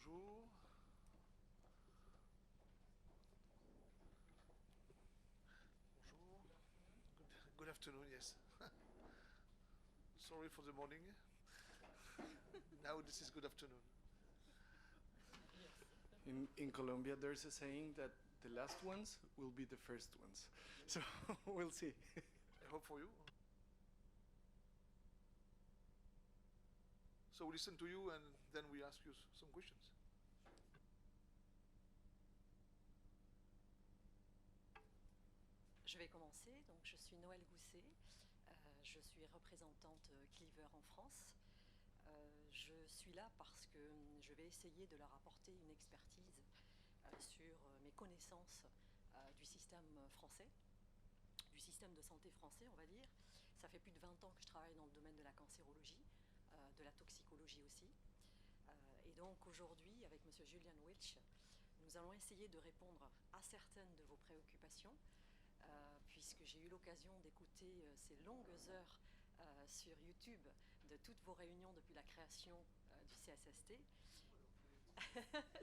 Bonjour. Bonjour. Good afternoon, yes. Sorry for the morning. Now this is good afternoon. In Colombia, there's a saying that the last ones will be the first ones. So we'll see. I hope for you. So we listen to you and then we ask you some questions. Je vais commencer. Donc, je suis Noël Gousset. Je suis représentante Cleaver en France. Je suis là parce que je vais essayer de leur apporter une expertise sur mes connaissances du système français, du système de santé français, on va dire. Ça fait plus de 20 ans que je travaille dans le domaine de la cancérologie, de la toxicologie aussi. Et donc aujourd'hui, avec M. Julian Welch, nous allons essayer de répondre à certaines de vos préoccupations, puisque j'ai eu l'occasion d'écouter ces longues heures sur YouTube de toutes vos réunions depuis la création du CSST.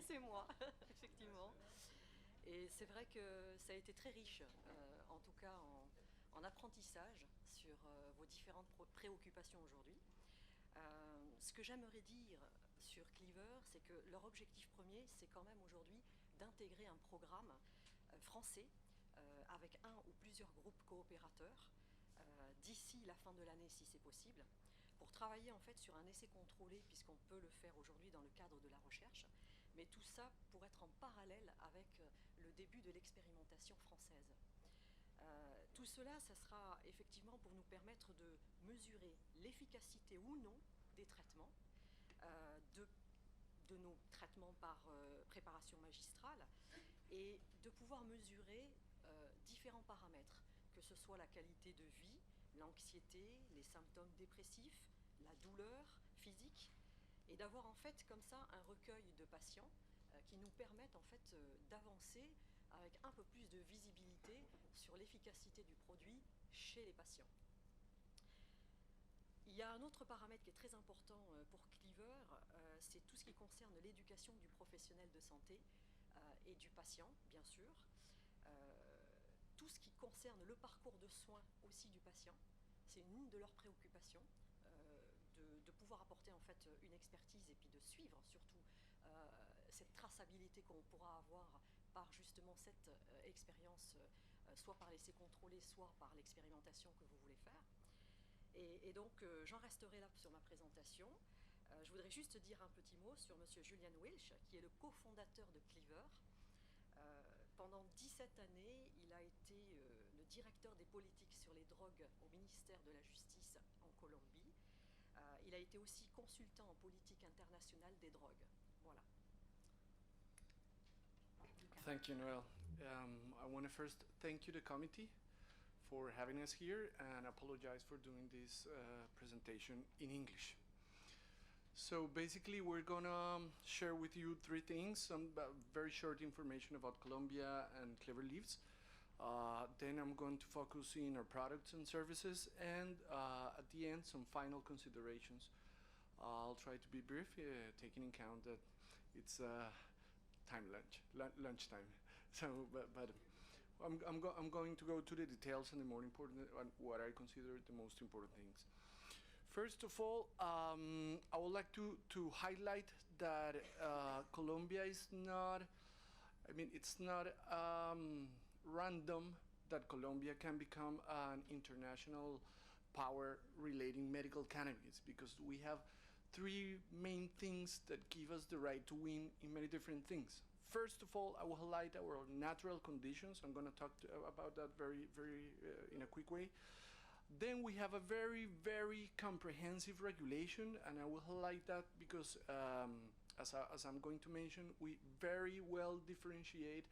C'est moi, effectivement. Et c'est vrai que ça a été très riche, en tout cas en apprentissage sur vos différentes préoccupations aujourd'hui. Ce que j'aimerais dire sur Cleaver, c'est que leur objectif premier, c'est quand même aujourd'hui d'intégrer un programme français avec un ou plusieurs groupes coopérateurs d'ici la fin de l'année si c'est possible, pour travailler en fait sur un essai contrôlé, puisqu'on peut le faire aujourd'hui dans le cadre de la recherche, mais tout ça pour être en parallèle avec le début de l'expérimentation française. Tout cela, ça sera effectivement pour nous permettre de mesurer l'efficacité ou non des traitements, de nos traitements par préparation magistrale, et de pouvoir mesurer différents paramètres, que ce soit la qualité de vie, l'anxiété, les symptômes dépressifs, la douleur physique, et d'avoir en fait comme ça un recueil de patients qui nous permettent en fait d'avancer avec un peu plus de visibilité sur l'efficacité du produit chez les patients. Il y a un autre paramètre qui est très important pour Cleaver, c'est tout ce qui concerne l'éducation du professionnel de santé et du patient, bien sûr. Tout ce qui concerne le parcours de soins aussi du patient, c'est une de leurs préoccupations, de pouvoir apporter en fait une expertise et puis de suivre surtout cette traçabilité qu'on pourra avoir par justement cette expérience, soit par l'essai contrôlé, soit par l'expérimentation que vous voulez faire. Et donc j'en resterai là sur ma présentation. Je voudrais juste dire un petit mot sur M. Julian Welch, qui est le cofondateur de Cleaver. Pendant 17 années, il a été le directeur des politiques sur les drogues au ministère de la Justice en Colombie. Il a été aussi consultant en politique internationale des drogues. Voilà. Thank you, Noel. I want to first thank you, the committee, for having us here, and apologize for doing this presentation in English. So basically, we're gonna share with you three things: some very short information about Colombia and Clever Leaves. Then I'm going to focus in our products and services, and at the end, some final considerations. I'll try to be brief, taking in account that it's lunchtime. So, but I'm going to go to the details and the more important, what I consider the most important things. First of all, I would like to highlight that Colombia is not, I mean, it's not random that Colombia can become an international power relating medical cannabis, because we have three main things that give us the right to win in many different things. First of all, I will highlight our natural conditions. I'm going to talk about that very in a quick way. Then we have a very comprehensive regulation, and I will highlight that because, as I'm going to mention, we very well differentiate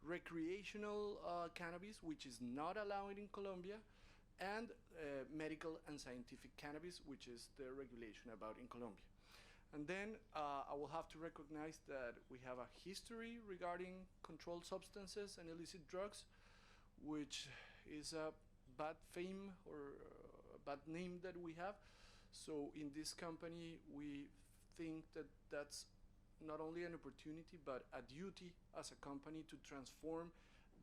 recreational cannabis, which is not allowed in Colombia, and medical and scientific cannabis, which is the regulation about in Colombia. And then I will have to recognize that we have a history regarding controlled substances and illicit drugs, which is a bad fame or a bad name that we have. So in this company, we think that that's not only an opportunity but a duty as a company to transform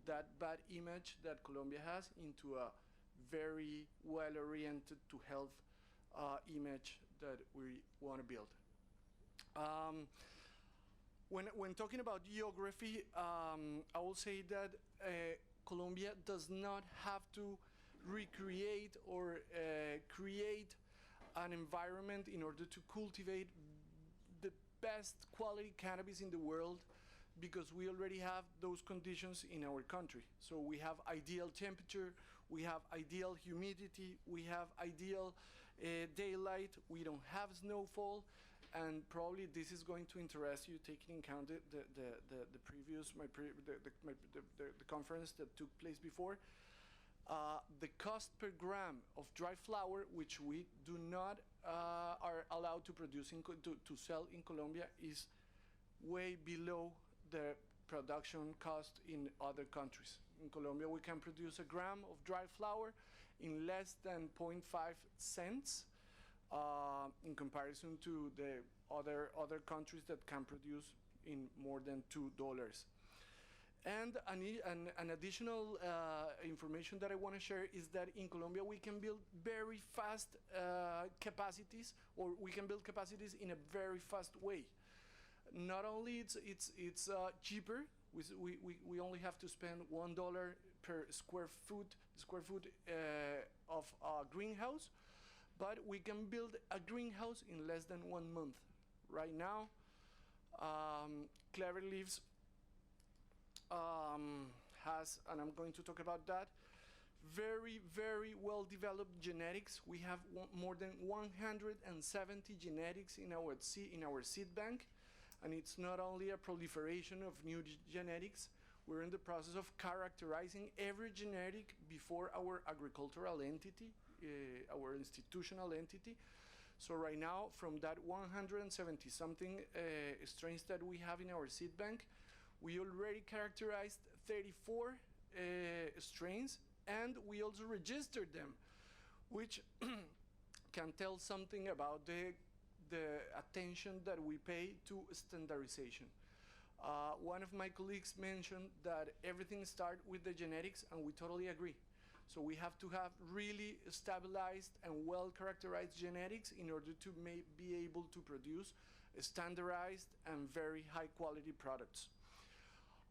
that bad image that Colombia has into a very well-oriented to health image that we want to build. When talking about geography, I will say that Colombia does not have to recreate or create an environment in order to cultivate the best quality cannabis in the world, because we already have those conditions in our country. So we have ideal temperature, we have ideal humidity, we have ideal daylight, we don't have snowfall, and probably this is going to interest you, taking into account the previous the conference that took place before. The cost per gram of dry flower, which we do not are allowed to produce to sell in Colombia, is way below the production cost in other countries. In Colombia, we can produce a gram of dry flower in less than 0.5 cents in comparison to the other countries that can produce in more than $2. And an additional information that I want to share is that in Colombia we can build very fast capacities, or we can build capacities in a very fast way. Not only it's cheaper, we only have to spend $1 per square foot of a greenhouse, but we can build a greenhouse in less than 1 month. Right now, Clever Leaves has, and I'm going to talk about that, very, very well developed genetics. We have more than 170 genetics in our seed bank, and it's not only a proliferation of new genetics. We're in the process of characterizing every genetic before our agricultural entity, our institutional entity. So right now, from that 170 something strains that we have in our seed bank, we already characterized 34 strains, and we also registered them, which can tell something about the attention that we pay to standardization. One of my colleagues mentioned that everything starts with the genetics, and we totally agree. So we have to have really stabilized and well-characterized genetics in order to be able to produce standardized and very high-quality products.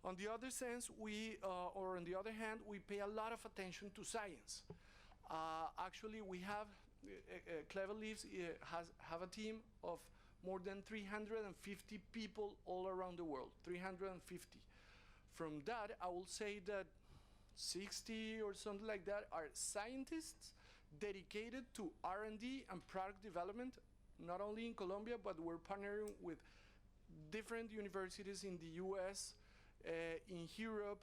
On the other sense, on the other hand, we pay a lot of attention to science. Actually, we have Clever Leaves have a team of more than 350 people all around the world, 350. From that, I will say that 60 or something like that are scientists dedicated to R&D and product development, not only in Colombia, but we're partnering with different universities in the US, in Europe,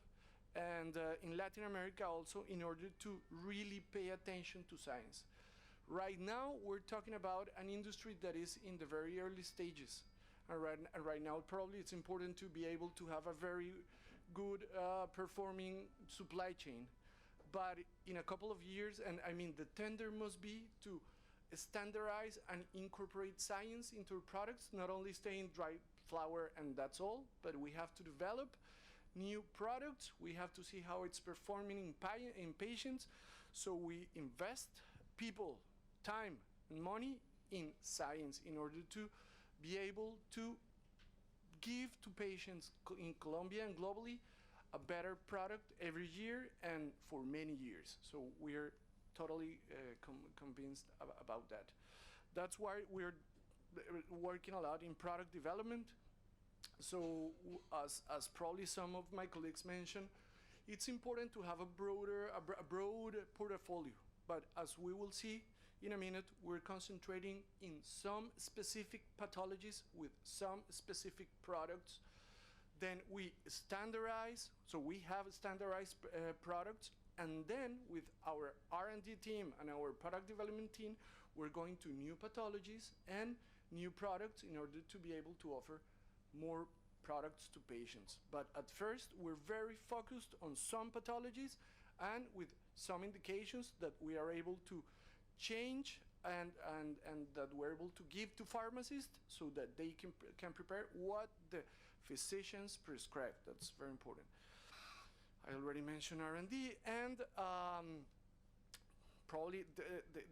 and in Latin America also, in order to really pay attention to science. Right now, we're talking about an industry that is in the very early stages. And right now, probably it's important to be able to have a very good performing supply chain. But in a couple of years, and I mean, the tender must be to standardize and incorporate science into products, not only stay in dry flower and that's all, but we have to develop new products. We have to see how it's performing in patients. So we invest people, time, and money in science in order to be able to give to patients in Colombia and globally a better product every year and for many years. So we're totally convinced about that. That's why we're working a lot in product development. So as probably some of my colleagues mentioned, it's important to have a broad portfolio. But as we will see in a minute, we're concentrating in some specific pathologies with some specific products. Then we standardize, so we have standardized products, and then with our R&D team and our product development team, we're going to new pathologies and new products in order to be able to offer more products to patients. But at first, we're very focused on some pathologies and with some indications that we are able to change and that we're able to give to pharmacists so that they can prepare what the physicians prescribe. That's very important. I already mentioned R&D, and probably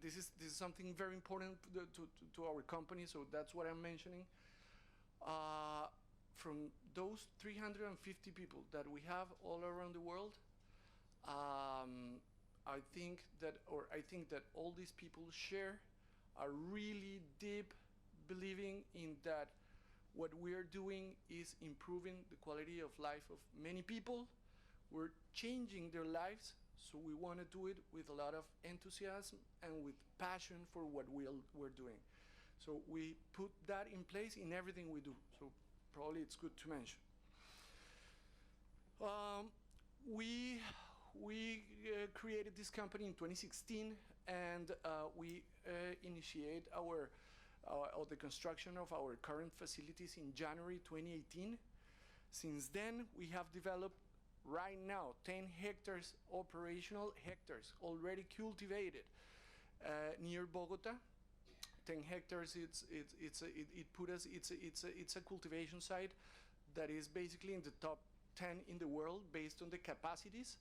this is something very important to our company, so that's what I'm mentioning. From those 350 people that we have all around the world, I think that all these people share a really deep believing in that what we are doing is improving the quality of life of many people. We're changing their lives, so we want to do it with a lot of enthusiasm and with passion for what we're doing. So we put that in place in everything we do. So probably it's good to mention. We created this company in 2016, and we initiate the construction of our current facilities in January 2018. Since then, we have developed right now 10 hectares, operational hectares, already cultivated near Bogota. 10 hectares, it's a cultivation site that is basically in the top 10 in the world based on the capacities.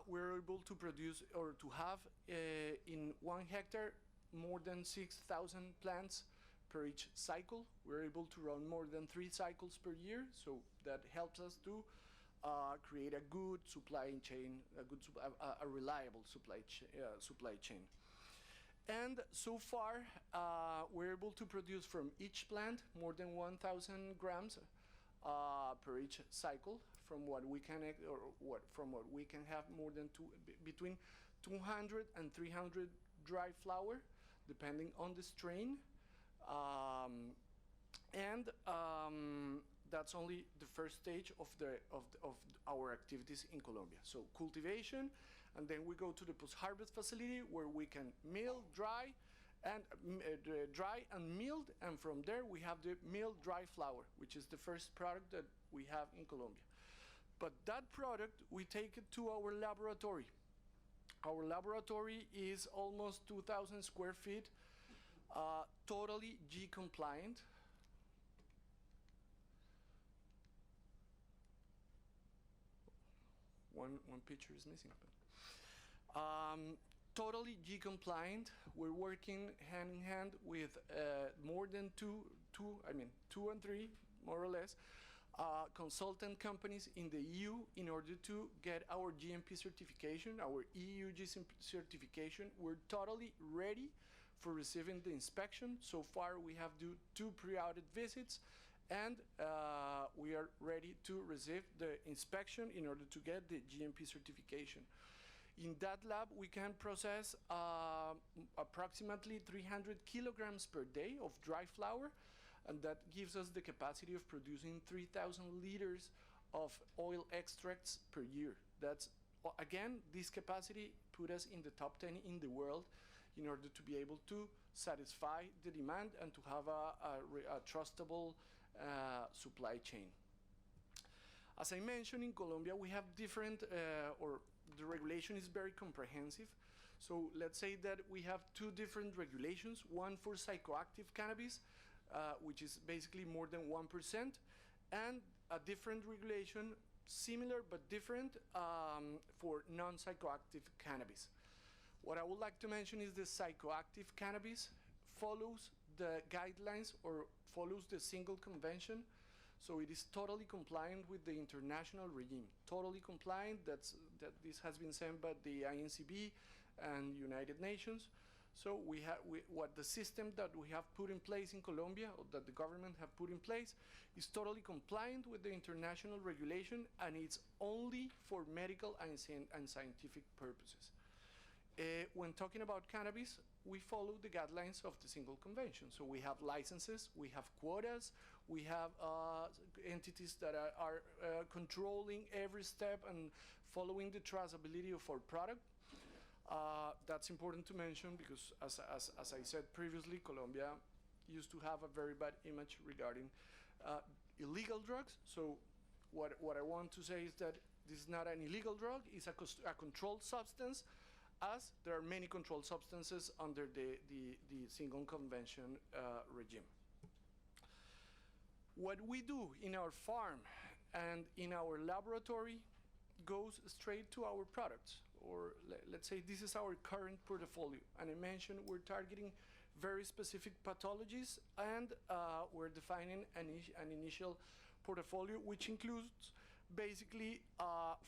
We're able to produce or to have in 1 hectare more than 6,000 plants per each cycle. We're able to run more than 3 cycles per year, so that helps us to create a good supply chain, a reliable supply chain. And so far, we're able to produce from each plant more than 1,000 grams per each cycle. From what we can have more than between 200 and 300 dry flower, depending on the strain. That's only the first stage of our activities in Colombia. So cultivation, and then we go to the post-harvest facility where we can mill, dry and milled, and from there we have the milled dry flower, which is the first product that we have in Colombia. But that product, we take it to our laboratory. Our laboratory is almost 2,000 square feet, totally G compliant. One picture is missing. Totally G compliant. We're working hand in hand with more than two and three, more or less, consultant companies in the EU in order to get our GMP certification, our EU GMP certification. We're totally ready for receiving the inspection. So far, we have done 2 pre-audit visits, and we are ready to receive the inspection in order to get the GMP certification. In that lab, we can process approximately 300 kilograms per day of dry flower, and that gives us the capacity of producing 3,000 liters of oil extracts per year. That's, again, this capacity put us in the top 10 in the world in order to be able to satisfy the demand and to have a trustable supply chain. As I mentioned, in Colombia, we have different, the regulation is very comprehensive. So let's say that we have 2 different regulations, one for psychoactive cannabis, which is basically more than 1%, and a different regulation, similar but different, for non-psychoactive cannabis. What I would like to mention is the psychoactive cannabis follows the guidelines or follows the single convention. So it is totally compliant with the international regime. Totally compliant, that this has been sent by the ANSM and United Nations. So what the system that we have put in place in Colombia, or that the government have put in place, is totally compliant with the international regulation, and it's only for medical and scientific purposes. When talking about cannabis, we follow the guidelines of the single convention. So we have licenses, we have quotas, we have entities that are controlling every step and following the traceability of our product. That's important to mention because, as I said previously, Colombia used to have a very bad image regarding illegal drugs. So what I want to say is that this is not an illegal drug, it's a controlled substance, as there are many controlled substances under the single convention regime. What we do in our farm and in our laboratory goes straight to our products, or let's say this is our current portfolio. And I mentioned we're targeting very specific pathologies, and we're defining an initial portfolio which includes basically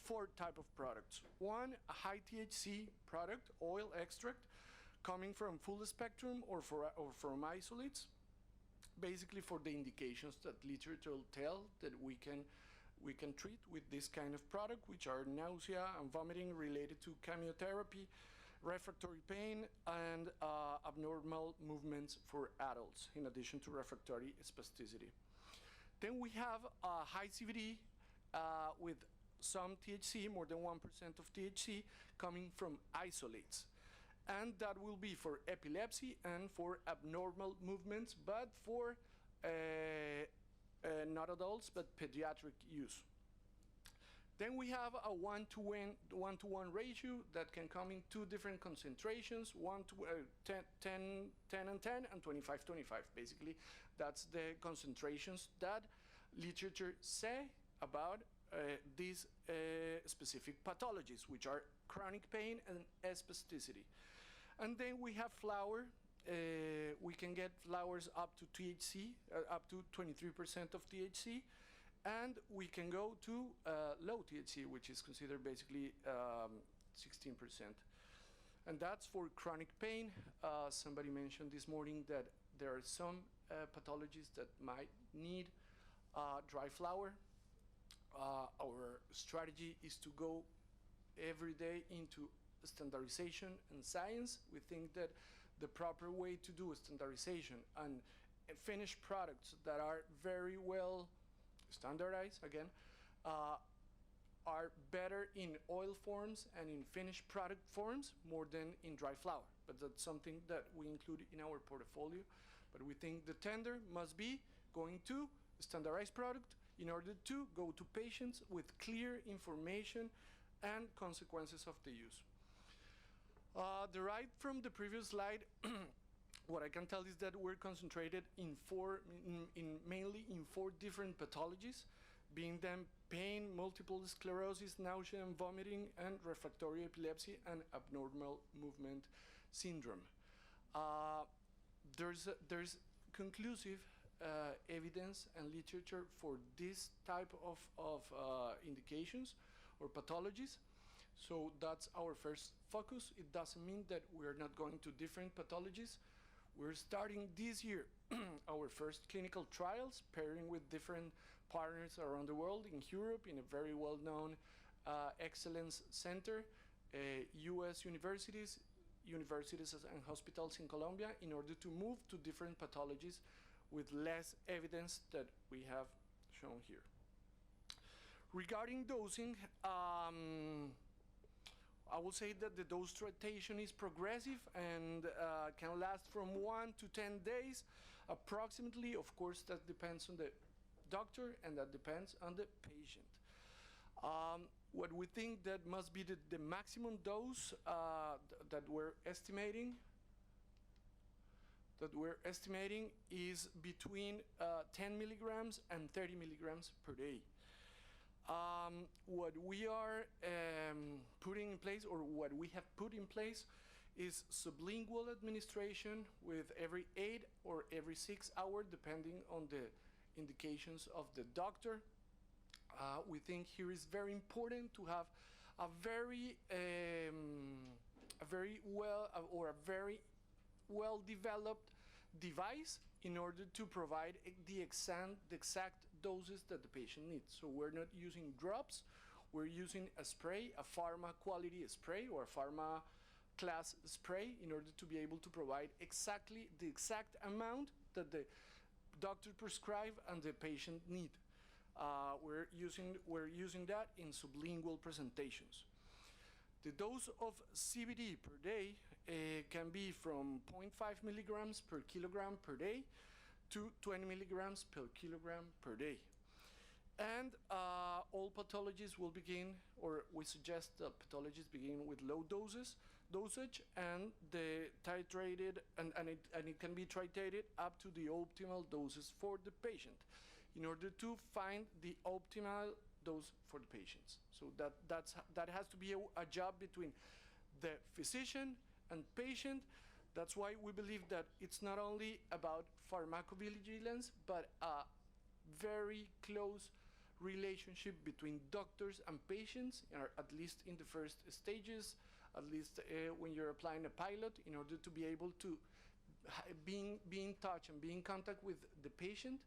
4 types of products. One, a high THC product, oil extract, coming from full spectrum or from isolates, basically for the indications that literature will tell that we can treat with this kind of product, which are nausea and vomiting related to chemotherapy, refractory pain, and abnormal movements for adults, in addition to refractory spasticity. Then we have high CBD with some THC, more than 1% of THC, coming from isolates. And that will be for epilepsy and for abnormal movements, but for not adults, but pediatric use. Then we have a 1-to-1 ratio that can come in 2 different concentrations, 10 and 10 and 25-25. Basically, that's the concentrations that literature say about these specific pathologies, which are chronic pain and spasticity. And then we have flower. We can get flowers up to THC, up to 23% of THC. And we can go to low THC, which is considered basically 16%. And that's for chronic pain. Somebody mentioned this morning that there are some pathologies that might need dry flower. Our strategy is to go every day into standardization and science. We think that the proper way to do standardization and finished products that are very well standardized, again, are better in oil forms and in finished product forms more than in dry flower. But that's something that we include in our portfolio. But we think the tender must be going to standardized product in order to go to patients with clear information and consequences of the use. Derived from the previous slide, what I can tell is that we're concentrated mainly in 4 different pathologies, being them pain, multiple sclerosis, nausea and vomiting, and refractory epilepsy and abnormal movement syndrome. There's conclusive evidence and literature for this type of indications or pathologies. So that's our first focus. It doesn't mean that we're not going to different pathologies. We're starting this year our first clinical trials, pairing with different partners around the world, in Europe, in a very well-known excellence center, US universities and hospitals in Colombia, in order to move to different pathologies with less evidence that we have shown here. Regarding dosing, I will say that the dose titration is progressive and can last from 1 to 10 days approximately. Of course, that depends on the doctor and that depends on the patient. What we think that must be the maximum dose that we're estimating is between 10 milligrams and 30 milligrams per day. What we are putting in place, or what we have put in place, is sublingual administration with every 8 or every 6 hours, depending on the indications of the doctor. We think here is very important to have a very well developed device in order to provide the exact doses that the patient needs. So we're not using drops, we're using a spray, a pharma quality spray or a pharma class spray, in order to be able to provide exactly the exact amount that the doctor prescribed and the patient need. We're using that in sublingual presentations. The dose of CBD per day can be from 0.5 milligrams per kilogram per day to 20 milligrams per kilogram per day. And all pathologies will begin, or we suggest that pathologies begin with low doses, dosage, and the titrated, and it can be titrated up to the optimal doses for the patient in order to find the optimal dose for the patients. So that has to be a job between the physician and patient. That's why we believe that it's not only about pharmacovigilance, but a very close relationship between doctors and patients, or at least in the first stages, at least when you're applying a pilot, in order to be able to be in touch and be in contact with the patient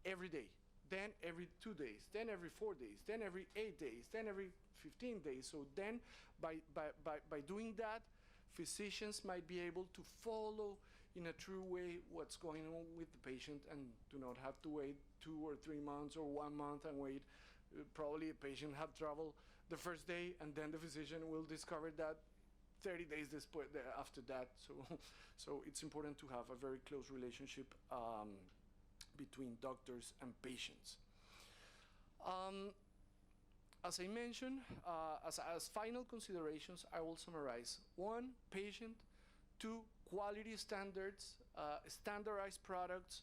every day, then every 2 days, then every 4 days, then every 8 days, then every 15 days. So then by doing that, physicians might be able to follow in a true way what's going on with the patient and do not have to wait 2 or 3 months or 1 month and wait. Probably a patient had trouble the first day, and then the physician will discover that 30 days after that. So it's important to have a very close relationship between doctors and patients. As I mentioned, as final considerations, I will summarize. 1, patient. 2, quality standards, standardized products,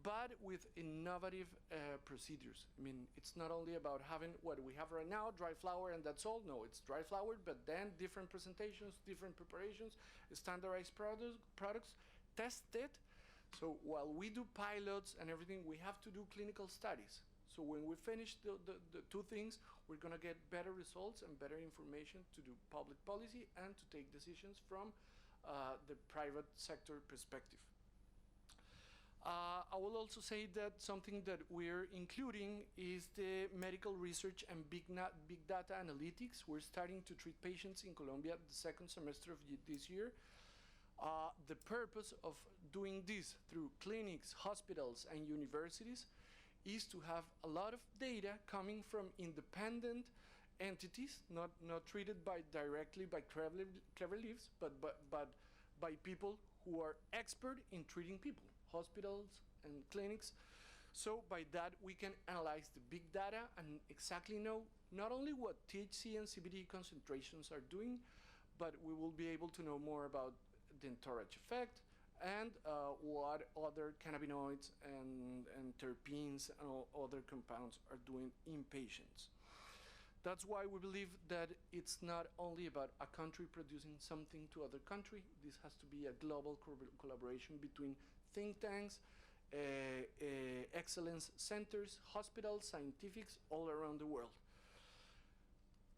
but with innovative procedures. I mean, it's not only about having what we have right now, dry flower, and that's all. No, it's dry flower, but then different presentations, different preparations, standardized products, tested. So while we do pilots and everything, we have to do clinical studies. So when we finish the 2 things, we're going to get better results and better information to do public policy and to take decisions from the private sector perspective. I will also say that something that we're including is the medical research and big data analytics. We're starting to treat patients in Colombia the 2nd semester of this year. The purpose of doing this through clinics, hospitals, and universities is to have a lot of data coming from independent entities, not treated directly by clever leaves, but by people who are expert in treating people, hospitals and clinics. So by that, we can analyze the big data and exactly know not only what THC and CBD concentrations are doing, but we will be able to know more about the entourage effect and what other cannabinoids and terpenes and other compounds are doing in patients. That's why we believe that it's not only about a country producing something to other country. This has to be a global collaboration between think tanks, excellence centers, hospitals, scientifics all around the world.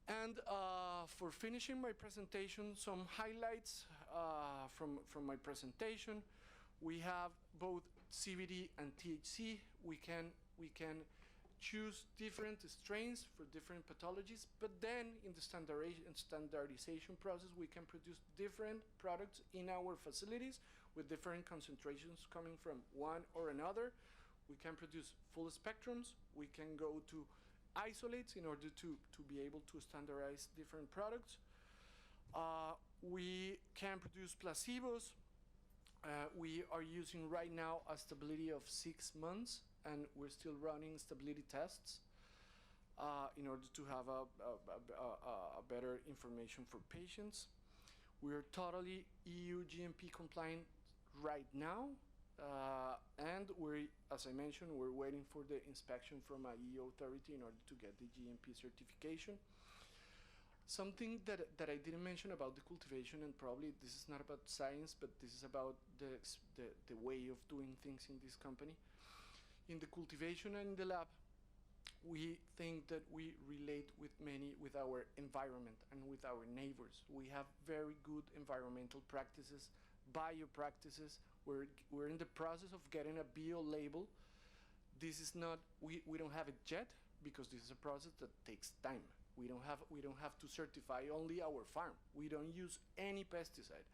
And for finishing my presentation, some highlights from my presentation. We have both CBD and THC. We can choose different strains for different pathologies, but then in the standardization process, we can produce different products in our facilities with different concentrations coming from one or another. We can produce full spectrums. We can go to isolates in order to be able to standardize different products. We can produce placebos. We are using right now a stability of 6 months, and we're still running stability tests in order to have a better information for patients. We're totally EU GMP compliant right now, and as I mentioned, we're waiting for the inspection from a EU authority in order to get the GMP certification. Something that I didn't mention about the cultivation, and probably this is not about science, but this is about the way of doing things in this company. In the cultivation and in the lab, we think that we relate with our environment and with our neighbors. We have very good environmental practices, bio practices. We're in the process of getting a bio label. This is not, we don't have it yet, because this is a process that takes time. We don't have to certify only our farm. We don't use any pesticide.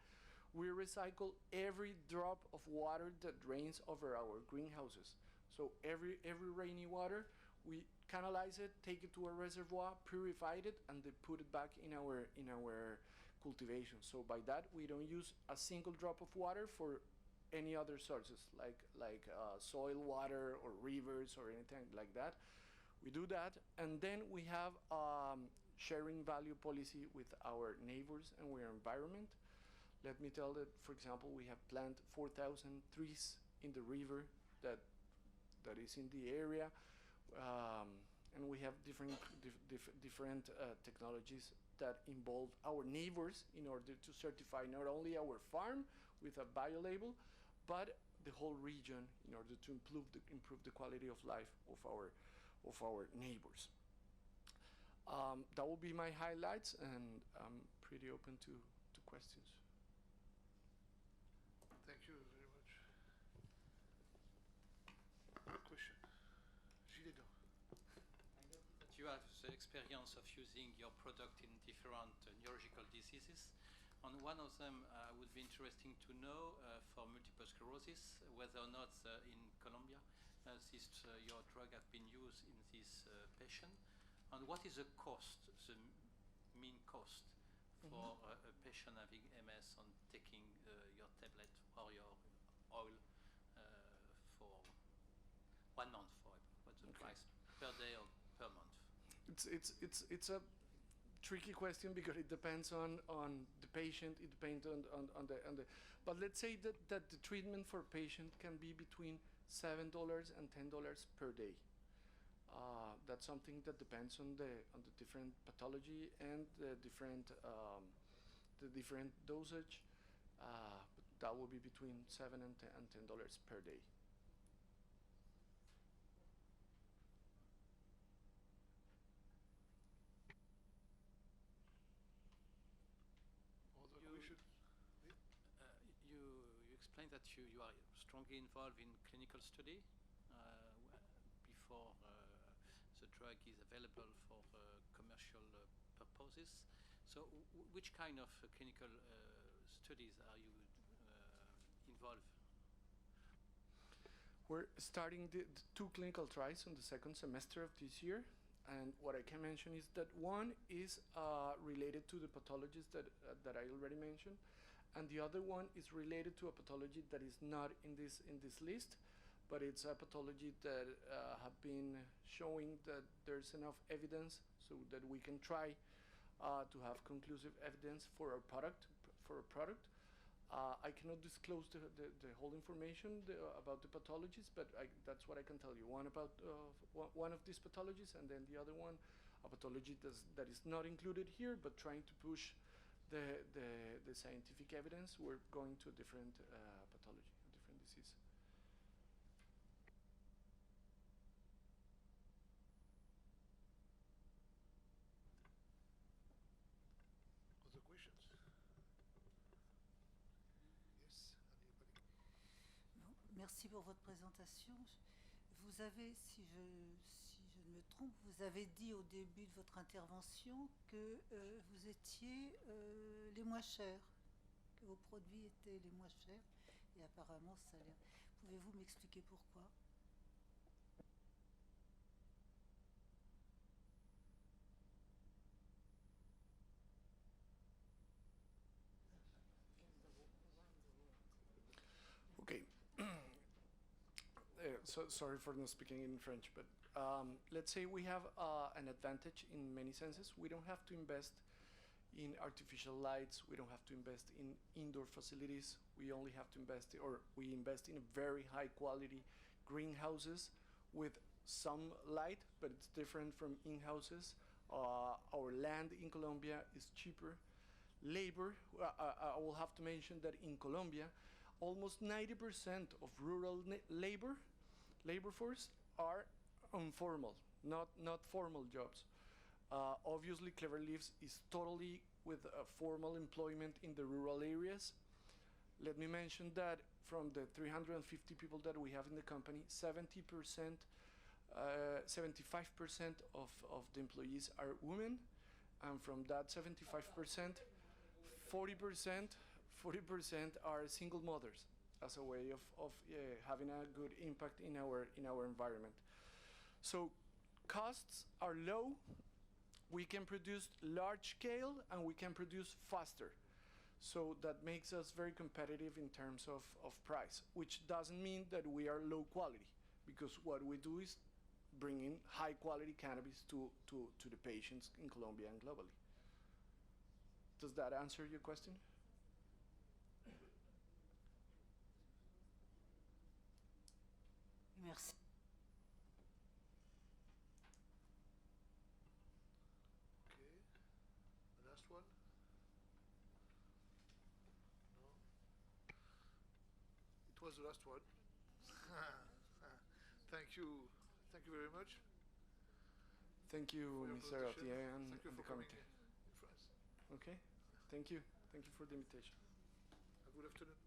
We recycle every drop of water that drains over our greenhouses. So every rainy water, we canalize it, take it to a reservoir, purify it, and they put it back in our cultivation. So by that, we don't use a single drop of water for any other sources like soil water or rivers or anything like that. We do that, and then we have sharing value policy with our neighbors and our environment. Let me tell that, for example, we have planted 4,000 trees in the river that is in the area, and we have different technologies that involve our neighbors in order to certify not only our farm with a bio label, but the whole region in order to improve the quality of life of our neighbors. That will be my highlights, and I'm pretty open to questions. Thank you very much. Question. Gilles Edon. I know that you have the experience of using your product in different neurological diseases. On one of them, would be interesting to know for multiple sclerosis, whether or not in Colombia your drug have been used in this patient, and what is the cost, the mean cost for a patient having MS on taking your tablet or your oil for 1 month, for what's the price per day or per month? It's a tricky question because it depends on the patient. It depends on the but let's say that the treatment for patient can be between $7 and $10 per day. That's something that depends on the different pathology and the different dosage. But that will be between $7 and $10 per day. You explained that you are strongly involved in clinical study before the drug is available for commercial purposes. So which kind of clinical studies are you involved? We're starting the 2 clinical trials in the second semester of this year. And what I can mention is that one is related to the pathologies that I already mentioned, and the other one is related to a pathology that is not in this list, but it's a pathology that have been showing that there's enough evidence so that we can try to have conclusive evidence for our product. I cannot disclose the whole information about the pathologies, but that's what I can tell you. One about one of these pathologies, and then the other one, a pathology that is not included here, but trying to push the scientific evidence. We're going to a different pathology, a different disease. Other questions? Yes, anybody? Merci pour votre présentation. Vous avez, si je ne me trompe, vous avez dit au début de votre intervention que vous étiez les moins chers, que vos produits étaient les moins chers, et apparemment ça a l'air. Pouvez-vous m'expliquer pourquoi? Okay. So sorry for not speaking in French, but let's say we have an advantage in many senses. We don't have to invest in artificial lights. We don't have to invest in indoor facilities. We only have to invest, or we invest in very high quality greenhouses with some light, but it's different from in-houses. Our land in Colombia is cheaper. Labor, I will have to mention that in Colombia, almost 90% of rural labor force are informal, not formal jobs. Obviously, Clever Leaves is totally with formal employment in the rural areas. Let me mention that from the 350 people that we have in the company, 75% of the employees are women, and from that 75%, 40% are single mothers, as a way of having a good impact in our environment. So costs are low. We can produce large scale, and we can produce faster. So that makes us very competitive in terms of price, which doesn't mean that we are low quality, because what we do is bringing high quality cannabis to the patients in Colombia and globally. Does that answer your question? Merci. Okay. The last one? No? It was the last one. Thank you. Thank you very much. Thank you, For your Mr. presentation. Altier and Thank you the for coming committee. in France. Okay, thank you. Thank you for the invitation. Good afternoon.